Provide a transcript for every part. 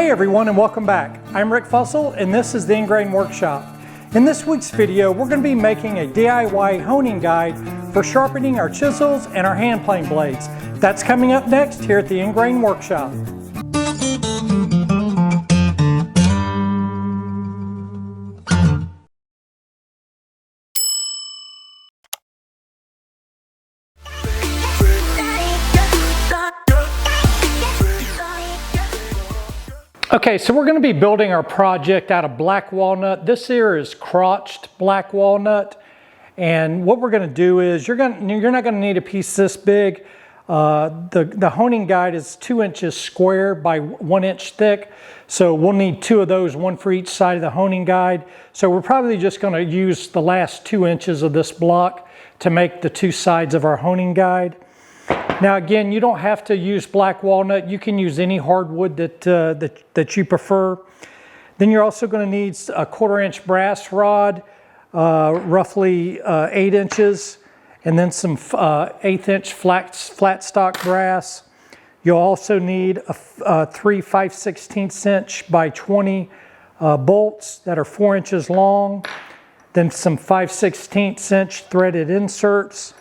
Hey everyone, and welcome back. I'm Rick Fussell and this is the Ingrain Workshop. In this week's video, we're going to be making a DIY honing guide for sharpening our chisels and our hand plane blades. That's coming up next here at the Ingrain Workshop. Okay, so we're going to be building our project out of black walnut. This here is crotched black walnut, and what we're going to do is you're not going to need a piece this big. The honing guide is 2 inches square by 1 inch thick, so we'll need 2 of those, one for each side of the honing guide. So we're probably just going to use the last 2 inches of this block to make the 2 sides of our honing guide. Now again, you don't have to use black walnut. You can use any hardwood that you prefer. Then you're also going to need a 1/4 inch brass rod, roughly 8 inches, and then some 1/8 inch flat stock brass. You'll also need 3 5/16 inch by 20 bolts that are 4 inches long, then some 5/16 inch threaded inserts.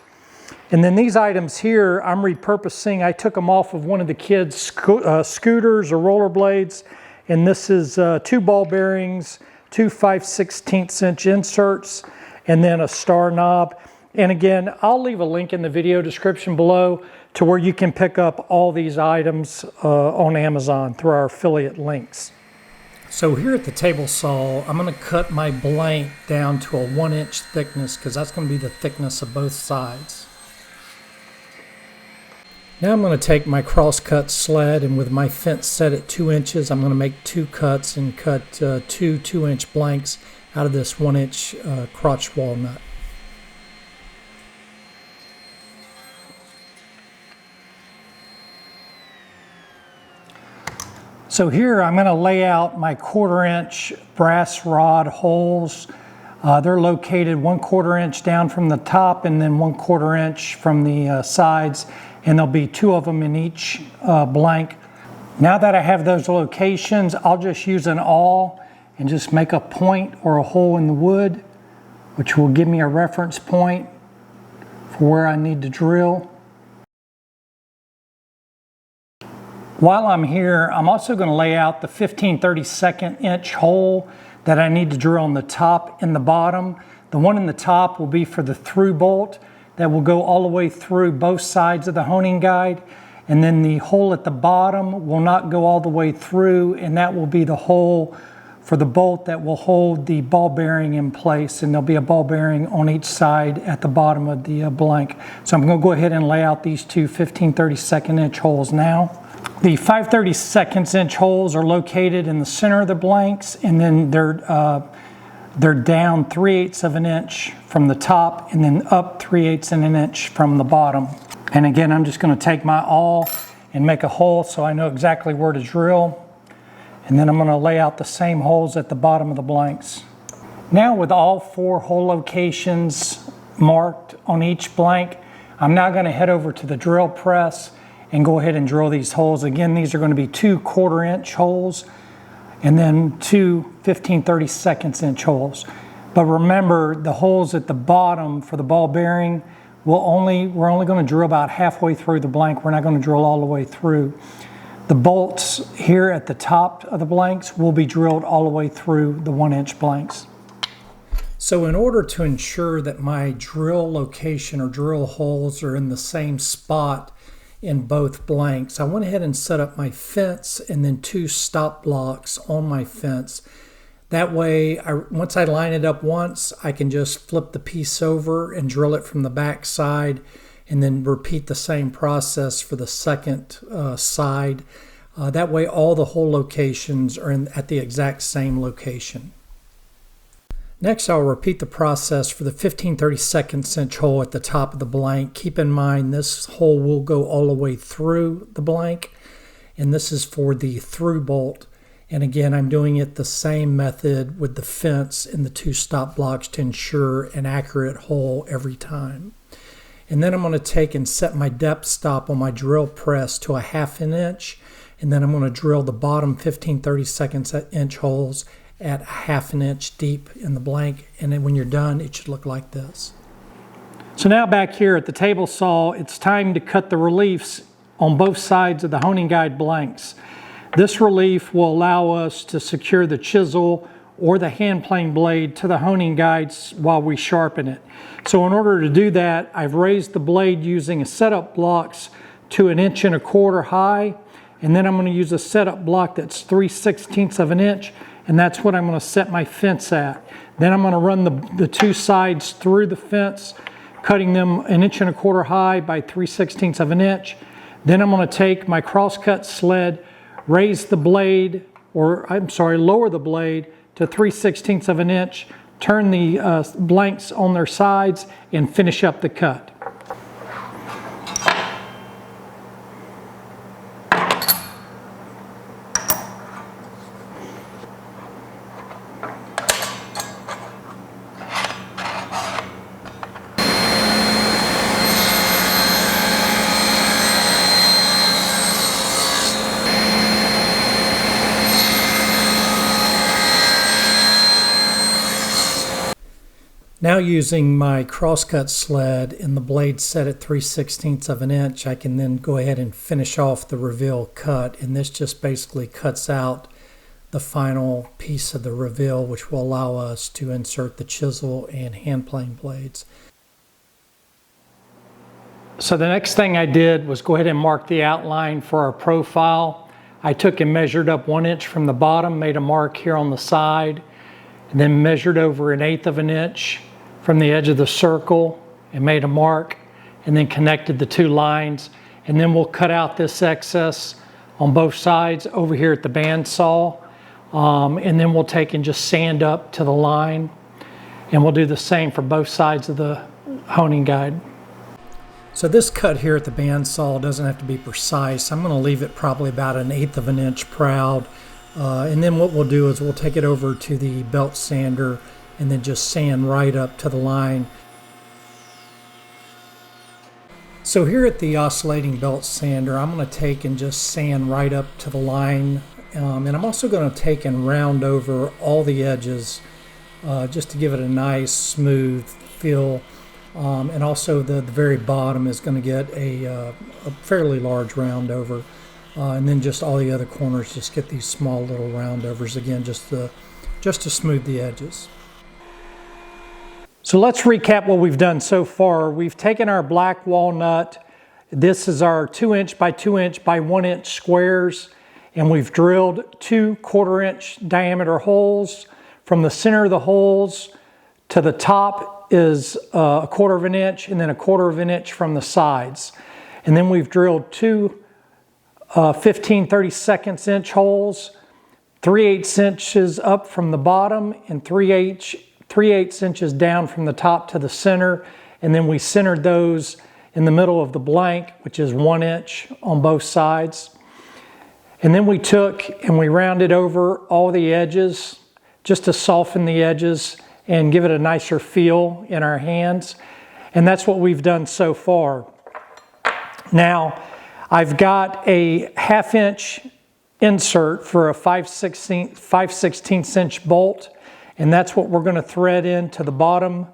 And then these items here, I'm repurposing. I took them off of one of the kids' scooters or rollerblades. And this is 2 ball bearings, 2 5/16 inch inserts, and then a star knob. And again, I'll leave a link in the video description below to where you can pick up all these items on Amazon through our affiliate links. So here at the table saw, I'm going to cut my blank down to a 1 inch thickness because that's going to be the thickness of both sides. Now I'm going to take my cross-cut sled, and with my fence set at 2 inches, I'm going to make 2 cuts and cut 2 2-inch blanks out of this 1 inch crotch walnut. So here I'm going to lay out my 1/4 inch brass rod holes. They're located 1/4 inch down from the top and then 1/4 inch from the sides. And there'll be 2 of them in each blank. Now that I have those locations, I'll just use an awl and just make a point or a hole in the wood, which will give me a reference point for where I need to drill. While I'm here, I'm also going to lay out the 15/32 inch hole that I need to drill on the top and the bottom. The one in the top will be for the through bolt that will go all the way through both sides of the honing guide, and then the hole at the bottom will not go all the way through, and that will be the hole for the bolt that will hold the ball bearing in place, and there'll be a ball bearing on each side at the bottom of the blank. So I'm going to go ahead and lay out these 2 15/32 inch holes now. The 5/32 inch holes are located in the center of the blanks, and then they're down 3/8 of an inch from the top and then up 3/8 of an inch from the bottom. And again, I'm just going to take my awl and make a hole so I know exactly where to drill. And then I'm going to lay out the same holes at the bottom of the blanks. Now with all 4 hole locations marked on each blank, I'm now going to head over to the drill press and go ahead and drill these holes. Again, these are going to be 2 1/4 inch holes and then 2 15/32 inch holes. But remember, the holes at the bottom for the ball bearing, we're only going to drill about halfway through the blank. We're not going to drill all the way through. The bolts here at the top of the blanks will be drilled all the way through the 1 inch blanks. So in order to ensure that my drill location or drill holes are in the same spot in both blanks, I went ahead and set up my fence and then 2 stop blocks on my fence. That way, once I line it up once, I can just flip the piece over and drill it from the back side, and then repeat the same process for the second side. That way all the hole locations are at the exact same location. Next, I'll repeat the process for the 15/32 inch hole at the top of the blank. Keep in mind this hole will go all the way through the blank, and this is for the through bolt. And again, I'm doing it the same method with the fence and the 2 stop blocks to ensure an accurate hole every time. And then I'm going to take and set my depth stop on my drill press to a 1/2 inch, and then I'm going to drill the bottom 15/32 inch holes at 1/2 inch deep in the blank, and then when you're done it should look like this. So now back here at the table saw, it's time to cut the reliefs on both sides of the honing guide blanks. This relief will allow us to secure the chisel or the hand plane blade to the honing guides while we sharpen it. So in order to do that, I've raised the blade using a setup blocks to 1.25 inches high, and then I'm going to use a setup block that's 3/16 of an inch, and that's what I'm going to set my fence at. Then I'm going to run the two sides through the fence, cutting them 1.25 inches high by 3/16 of an inch. Then I'm going to take my crosscut sled, raise the blade, lower the blade to 3/16 of an inch, turn the blanks on their sides, and finish up the cut. Now using my crosscut sled and the blade set at 3/16 of an inch, I can then go ahead and finish off the reveal cut, and this just basically cuts out the final piece of the reveal, which will allow us to insert the chisel and hand plane blades. So the next thing I did was go ahead and mark the outline for our profile. I took and measured up 1 inch from the bottom, made a mark here on the side, and then measured over 1/8 of an inch from the edge of the circle and made a mark, and then connected the two lines. And then we'll cut out this excess on both sides over here at the bandsaw, and then we'll take and just sand up to the line, and we'll do the same for both sides of the honing guide. So this cut here at the bandsaw doesn't have to be precise. I'm going to leave it probably about 1/8 of an inch proud, and then what we'll do is we'll take it over to the belt sander and then just sand right up to the line. So here at the oscillating belt sander, I'm going to take and just sand right up to the line, and I'm also going to take and round over all the edges just to give it a nice smooth feel, and also the very bottom is going to get a fairly large round over, and then just all the other corners just get these small little round overs again, just to smooth the edges. So let's recap what we've done so far. We've taken our black walnut. This is our 2 inch by 2 inch by 1 inch squares, and we've drilled 2 1/4 inch diameter holes. From the center of the holes to the top is 1/4 of an inch, and then 1/4 of an inch from the sides. And then we've drilled 2 15/32 inch holes, 3/8 inches up from the bottom and 3/8 inches down from the top to the center, and then we centered those in the middle of the blank, which is 1 inch on both sides. And then we took and we rounded over all the edges just to soften the edges and give it a nicer feel in our hands. And that's what we've done so far. Now, I've got a 1/2 inch insert for a 5/16 inch bolt, and that's what we're going to thread into the bottom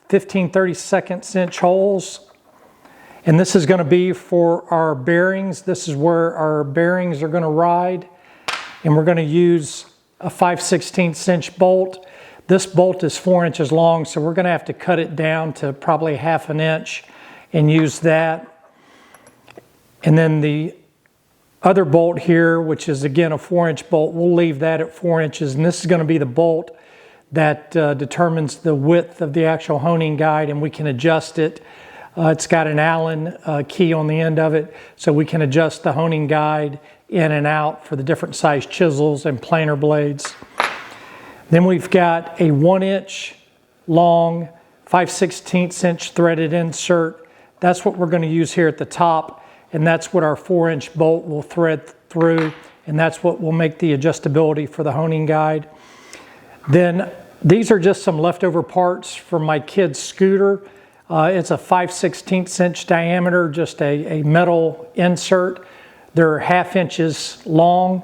15/32 inch holes. And this is going to be for our bearings. This is where our bearings are going to ride, and we're going to use a 5/16 inch bolt. This bolt is 4 inches long, so we're going to have to cut it down to probably 1/2 inch and use that. And then the other bolt here, which is again a 4 inch bolt, we'll leave that at 4 inches, and this is going to be the bolt that determines the width of the actual honing guide, and we can adjust it. It's got an Allen key on the end of it, so we can adjust the honing guide in and out for the different size chisels and planer blades. Then we've got a 1 inch long 5/16 inch threaded insert. That's what we're going to use here at the top, and that's what our 4 inch bolt will thread through, and that's what will make the adjustability for the honing guide. Then these are just some leftover parts from my kid's scooter. It's a 5/16 inch diameter, just a metal insert. They're 1/2 inches long,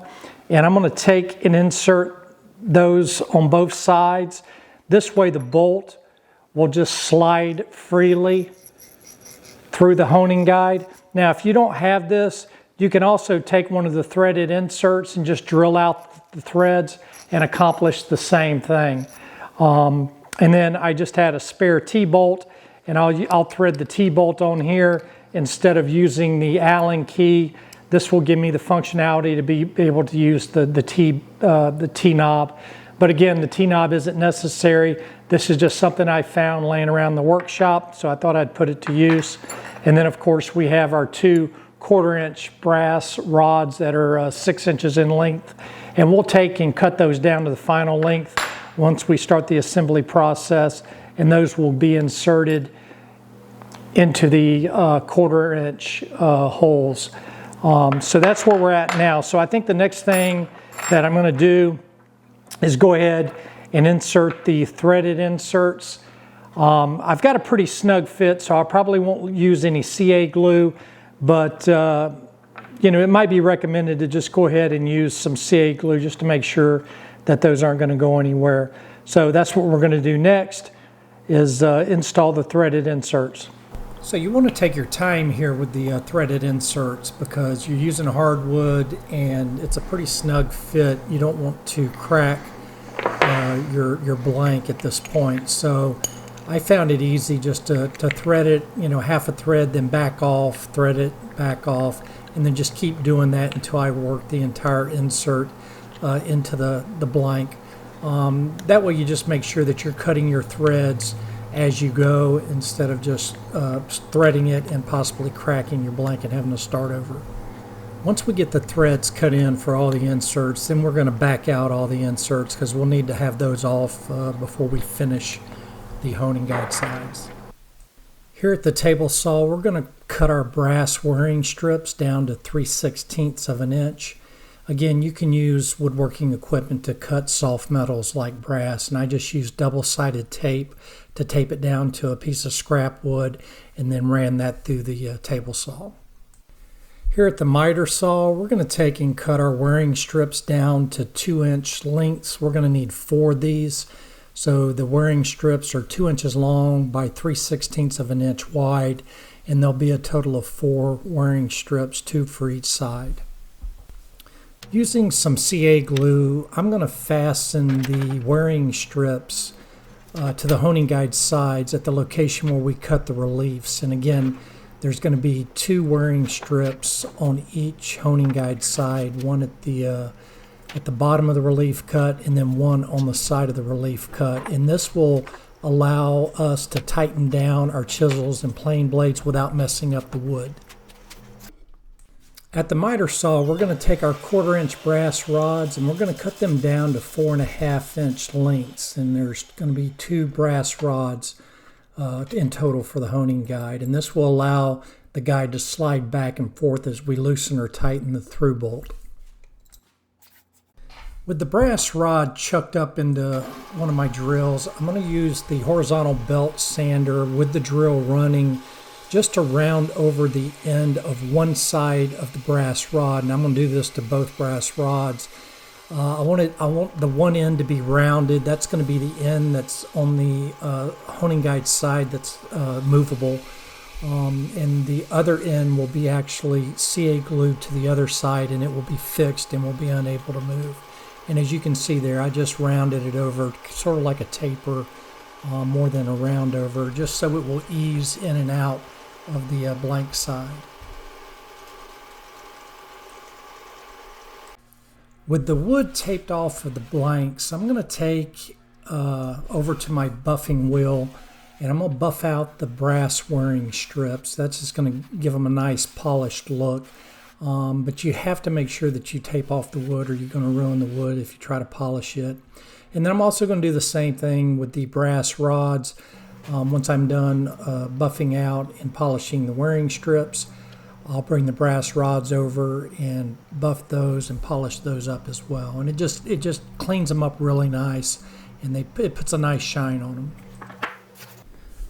and I'm going to take and insert those on both sides. This way the bolt will just slide freely through the honing guide. Now, if you don't have this, you can also take one of the threaded inserts and just drill out the threads and accomplish the same thing. And then I just had a spare T-bolt, and I'll thread the T-bolt on here instead of using the Allen key. This will give me the functionality to be able to use the T-knob. But again, the T-knob isn't necessary. This is just something I found laying around the workshop, so I thought I'd put it to use. And then of course we have our 2 1/4-inch brass rods that are 6 inches in length. And we'll take and cut those down to the final length once we start the assembly process, and those will be inserted into the 1/4-inch holes. So that's where we're at now. So I think the next thing that I'm going to do is go ahead and insert the threaded inserts. I've got a pretty snug fit, so I probably won't use any CA glue, but you know, it might be recommended to just go ahead and use some CA glue just to make sure that those aren't going to go anywhere. So that's what we're going to do next, is install the threaded inserts. So you want to take your time here with the threaded inserts because you're using hardwood and it's a pretty snug fit. You don't want to crack your blank at this point. So I found it easy just to thread it, you know, 1/2 a thread, then back off, thread it, back off, and then just keep doing that until I work the entire insert into the blank. That way you just make sure that you're cutting your threads as you go instead of just threading it and possibly cracking your blank and having to start over. Once we get the threads cut in for all the inserts, then we're going to back out all the inserts because we'll need to have those off before we finish the honing guide sides. Here at the table saw, we're going to cut our brass wiring strips down to 3/16 of an inch. Again, you can use woodworking equipment to cut soft metals like brass, and I just used double-sided tape to tape it down to a piece of scrap wood and then ran that through the table saw. Here at the miter saw, we're going to take and cut our wiring strips down to 2-inch lengths. We're going to need 4 of these. So the wiring strips are 2 inches long by 3/16 of an inch wide, and there'll be a total of 4 wiring strips, 2 for each side. Using some CA glue, I'm going to fasten the wiring strips to the honing guide sides at the location where we cut the reliefs. And again, there's going to be 2 wiring strips on each honing guide side, one at the bottom of the relief cut and then one on the side of the relief cut. And this will allow us to tighten down our chisels and plane blades without messing up the wood. At the miter saw, we're going to take our 1/4-inch brass rods and we're going to cut them down to 4.5-inch lengths. And there's going to be 2 brass rods in total for the honing guide. And this will allow the guide to slide back and forth as we loosen or tighten the through bolt. With the brass rod chucked up into one of my drills, I'm going to use the horizontal belt sander with the drill running just to round over the end of one side of the brass rod, and I'm going to do this to both brass rods. I want the one end to be rounded. That's going to be the end that's on the honing guide side that's movable, and the other end will be actually CA glued to the other side, and it will be fixed and will be unable to move. And as you can see there, I just rounded it over, sort of like a taper, more than a round over, just so it will ease in and out of the blank side. With the wood taped off of the blanks, I'm going to take over to my buffing wheel and I'm going to buff out the brass wiring strips. That's just going to give them a nice polished look. But you have to make sure that you tape off the wood or you're going to ruin the wood if you try to polish it. And then I'm also going to do the same thing with the brass rods. Once I'm done buffing out and polishing the wiring strips, I'll bring the brass rods over and buff those and polish those up as well. And it just cleans them up really nice, and it puts a nice shine on them.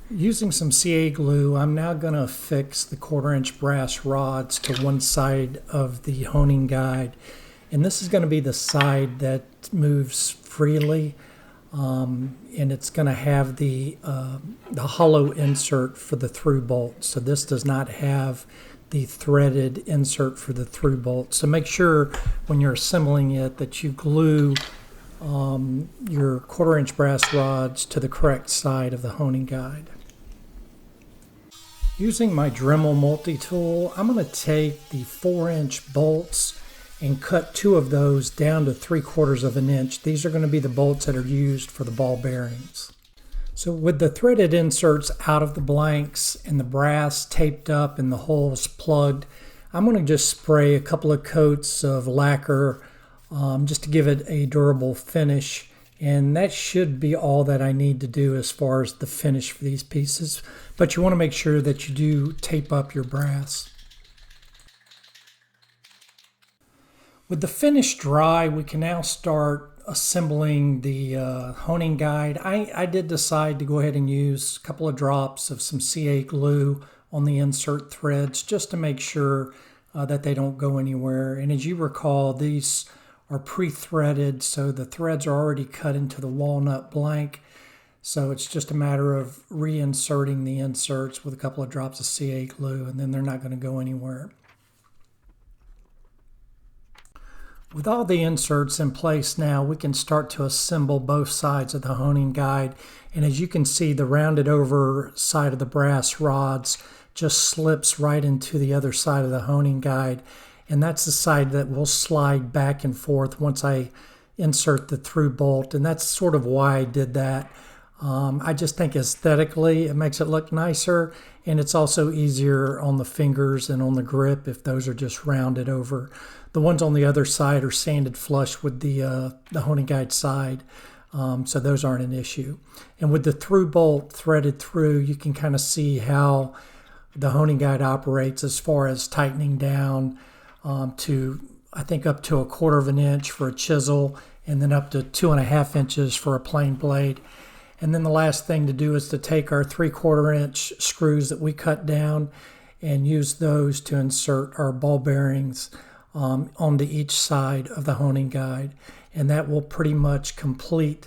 Using some CA glue, I'm now going to affix the 1/4-inch brass rods to one side of the honing guide. And this is going to be the side that moves freely. And it's going to have the hollow insert for the through bolt. So this does not have the threaded insert for the through bolt. So make sure when you're assembling it that you glue your 1/4-inch brass rods to the correct side of the honing guide. Using my Dremel multi-tool, I'm going to take the 4-inch bolts and cut 2 of those down to 3/4 of an inch. These are going to be the bolts that are used for the ball bearings. So with the threaded inserts out of the blanks and the brass taped up and the holes plugged, I'm going to just spray a couple of coats of lacquer just to give it a durable finish. And that should be all that I need to do as far as the finish for these pieces. But you want to make sure that you do tape up your brass. With the finish dry, we can now start assembling the honing guide. I did decide to go ahead and use a couple of drops of some CA glue on the insert threads just to make sure that they don't go anywhere. And as you recall, these are pre-threaded, so the threads are already cut into the walnut blank. So it's just a matter of reinserting the inserts with a couple of drops of CA glue, and then they're not going to go anywhere. With all the inserts in place now, we can start to assemble both sides of the honing guide. And as you can see, the rounded over side of the brass rods just slips right into the other side of the honing guide. And that's the side that will slide back and forth once I insert the through bolt. And that's sort of why I did that. I just think aesthetically it makes it look nicer, and it's also easier on the fingers and on the grip if those are just rounded over. The ones on the other side are sanded flush with the honing guide side, so those aren't an issue. And with the through bolt threaded through, you can kind of see how the honing guide operates as far as tightening down to, I think, up to 1/4 of an inch for a chisel, and then up to 2.5 inches for a plain blade. And then the last thing to do is to take our 3/4 inch screws that we cut down and use those to insert our ball bearings onto each side of the honing guide. And that will pretty much complete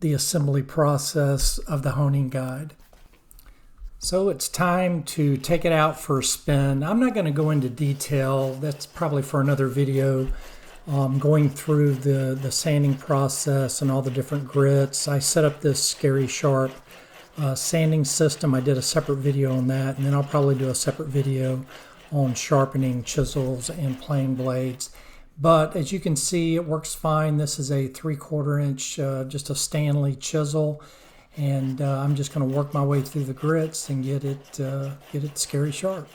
the assembly process of the honing guide. So it's time to take it out for a spin. I'm not going to go into detail. That's probably for another video. Going through the sanding process and all the different grits. I set up this Scary Sharp sanding system. I did a separate video on that, and then I'll probably do a separate video on sharpening chisels and plane blades. But as you can see, it works fine. This is a 3/4 inch, just a Stanley chisel, and I'm just going to work my way through the grits and get it scary sharp.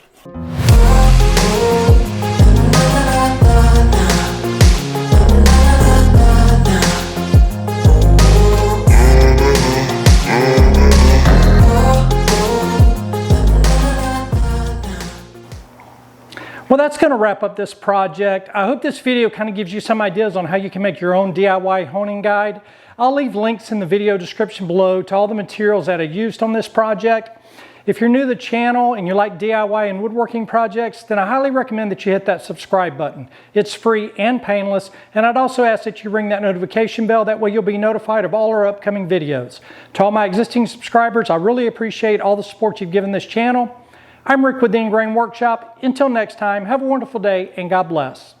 Well, that's going to wrap up this project. I hope this video kind of gives you some ideas on how you can make your own DIY honing guide. I'll leave links in the video description below to all the materials that I used on this project. If you're new to the channel and you like DIY and woodworking projects, then I highly recommend that you hit that subscribe button. It's free and painless, and I'd also ask that you ring that notification bell. That way you'll be notified of all our upcoming videos. To all my existing subscribers, I really appreciate all the support you've given this channel. I'm Rick with the Ingrain Workshop. Until next time, have a wonderful day and God bless.